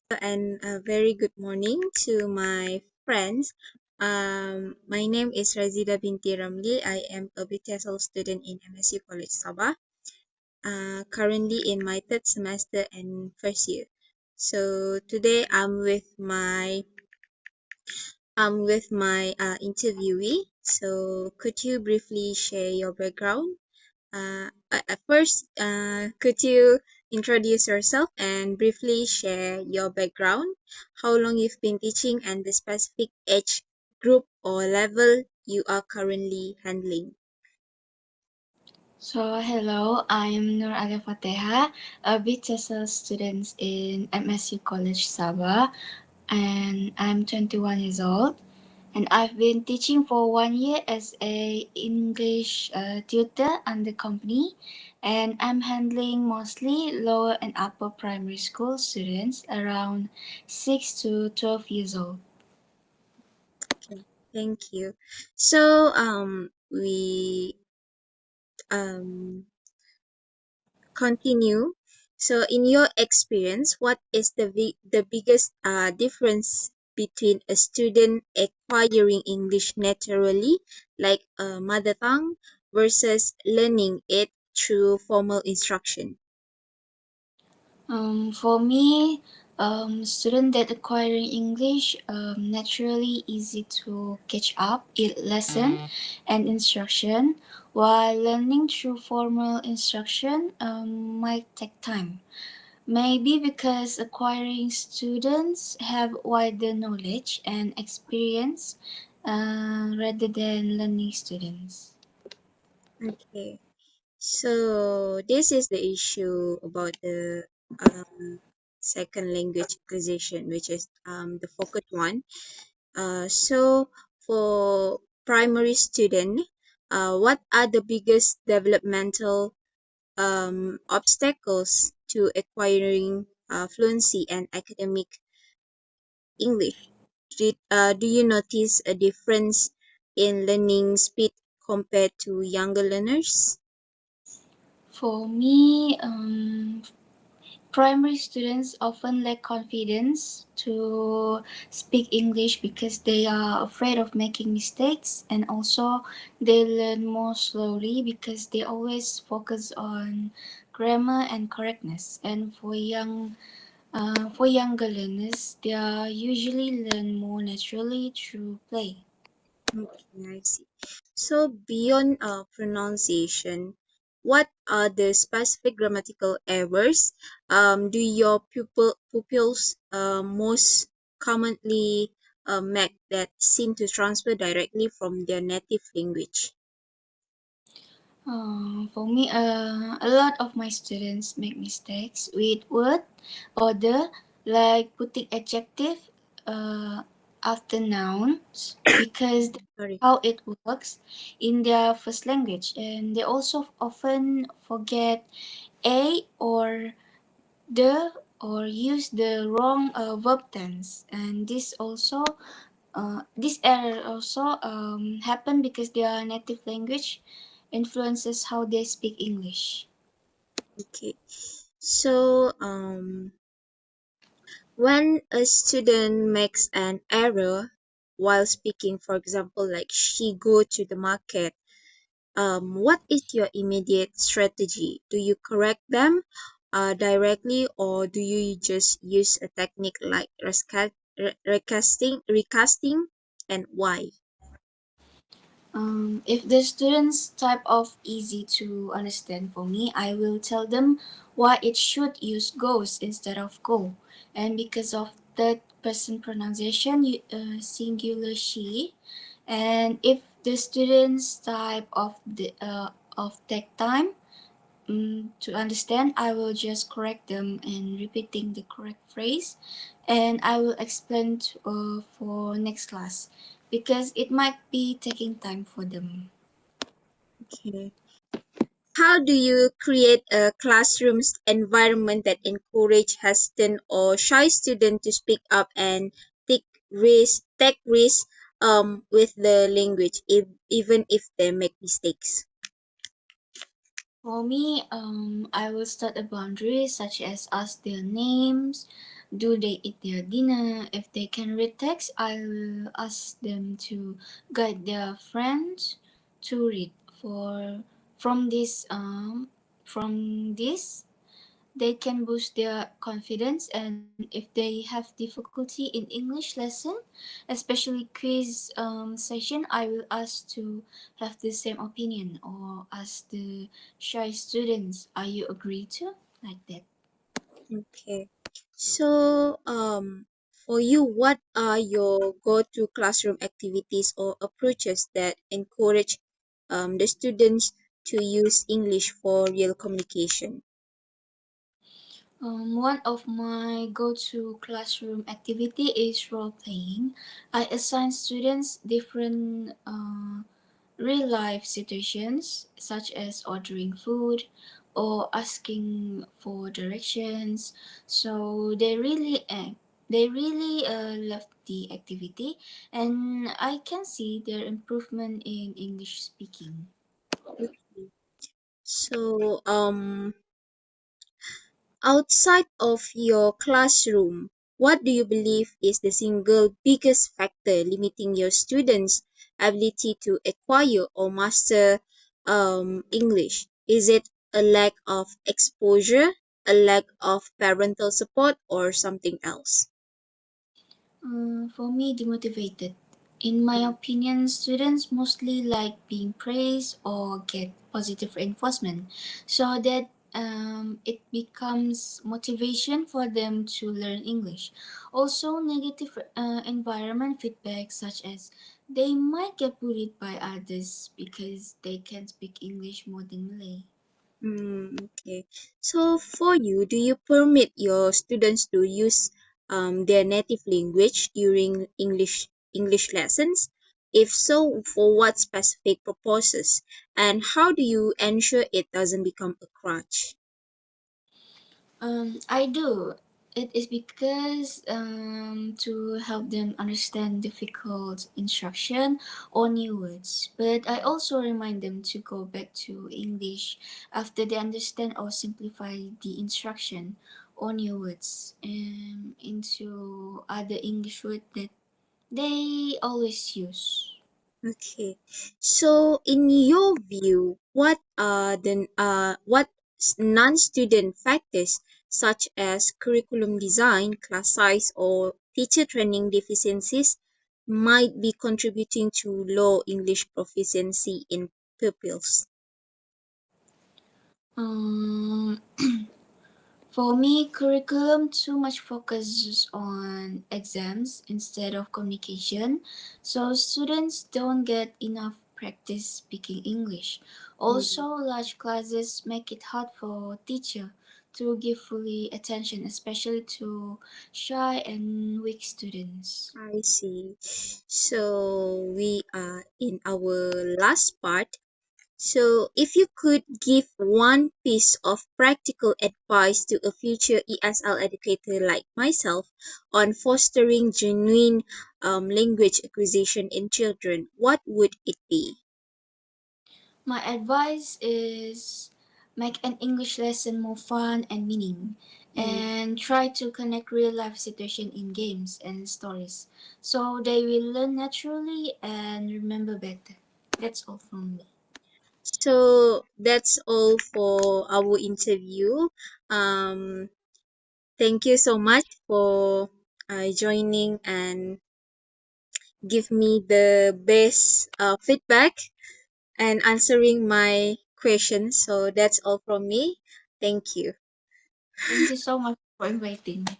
And a very good morning to my friends. My name is Razhidah binti Ramli. I am a BTSL student in MSU College Sabah, currently in my third semester and first year. So today I'm with my interviewee. So could you briefly share your background? At first, could you introduce yourself and briefly share your background, how long you've been teaching, and the specific age group or level you are currently handling? So, hello, I'm Nur Aleeya Fatehah, a BTSL student in MSU College Sabah, and I'm 21 years old. And I've been teaching for 1 year as a English tutor on the company, and I'm handling mostly lower and upper primary school students around 6 to 12 years old. Okay, thank you. So, we um continue. So, in your experience, what is the biggest difference between a student acquiring English naturally, like a mother tongue, versus learning it through formal instruction? For me, student that acquiring English naturally easy to catch up in lesson and instruction, while learning through formal instruction might take time. Maybe because acquiring students have wider knowledge and experience rather than learning students. Okay, so this is the issue about the second language acquisition, which is the focused one. So for primary student, what are the biggest developmental obstacles to acquiring fluency and academic English? Do you notice a difference in learning speed compared to younger learners? For me, primary students often lack confidence to speak English because they are afraid of making mistakes, and also they learn more slowly because they always focus on grammar and correctness. And for younger learners, they are usually learn more naturally through play. Okay, I see. So beyond pronunciation, what are the specific grammatical errors do your pupils most commonly make that seem to transfer directly from their native language? For me, a lot of my students make mistakes with word order, like putting adjective uh, after nouns because that's Sorry. how it works in their first language, and they also often forget a or the or use the wrong verb tense, and this error also happen because their native language influences how they speak English. Okay. So when a student makes an error while speaking, for example, like she go to the market, what is your immediate strategy? Do you correct them directly, or do you just use a technique like recasting, and why? If the students type of easy to understand for me, I will tell them why it should use goes instead of go. And because of third person pronunciation, singular she. And if the students type of take time to understand, I will just correct them and repeating the correct phrase, and I will explain for next class because it might be taking time for them. Okay. How do you create a classroom environment that encourage hesitant or shy student to speak up and take risk with the language, even if they make mistakes? For me, I will start a boundary such as ask their names, do they eat their dinner. If they can read text, I will ask them to guide their friends to read. For from this from this they can boost their confidence, and if they have difficulty in English lesson, especially quiz session, I will ask to have the same opinion or ask the shy students, are you agree to, like that. Okay. So, for you, what are your go-to classroom activities or approaches that encourage the students to use English for real communication? One of my go-to classroom activity is role playing. I assign students different real life situations such as ordering food or asking for directions. So they really love the activity, and I can see their improvement in English speaking. Okay. So, outside of your classroom, what do you believe is the single biggest factor limiting your students' ability to acquire or master English? Is it a lack of exposure, a lack of parental support, or something else? For me, demotivated. In my opinion, students mostly like being praised or get positive reinforcement, so that it becomes motivation for them to learn English. Also, negative environment feedback, such as they might get bullied by others because they can speak English more than Malay. Okay. So for you, do you permit your students to use their native language during English lessons? If so, for what specific purposes? And how do you ensure it doesn't become a crutch? I do. It is because to help them understand difficult instruction or new words. But I also remind them to go back to English after they understand or simplify the instruction or new words into other English words that they always use. Okay. So in your view, what non-student factors such as curriculum design, class size, or teacher training deficiencies might be contributing to low English proficiency in pupils? Um, For me, curriculum too much focuses on exams instead of communication, so students don't get enough practice speaking English. Also, Hmm, large classes make it hard for teacher to give fully attention, especially to shy and weak students. I see. So we are in our last part. So, if you could give one piece of practical advice to a future ESL educator like myself on fostering genuine language acquisition in children, what would it be? My advice is make an English lesson more fun and meaning, Mm. and try to connect real life situation in games and stories so they will learn naturally and remember better. That's all from me. So, that's all for our interview. Um, Thank you so much for joining and give me the best feedback and answering my questions. So that's all from me. Thank you. Thank you so much for inviting me.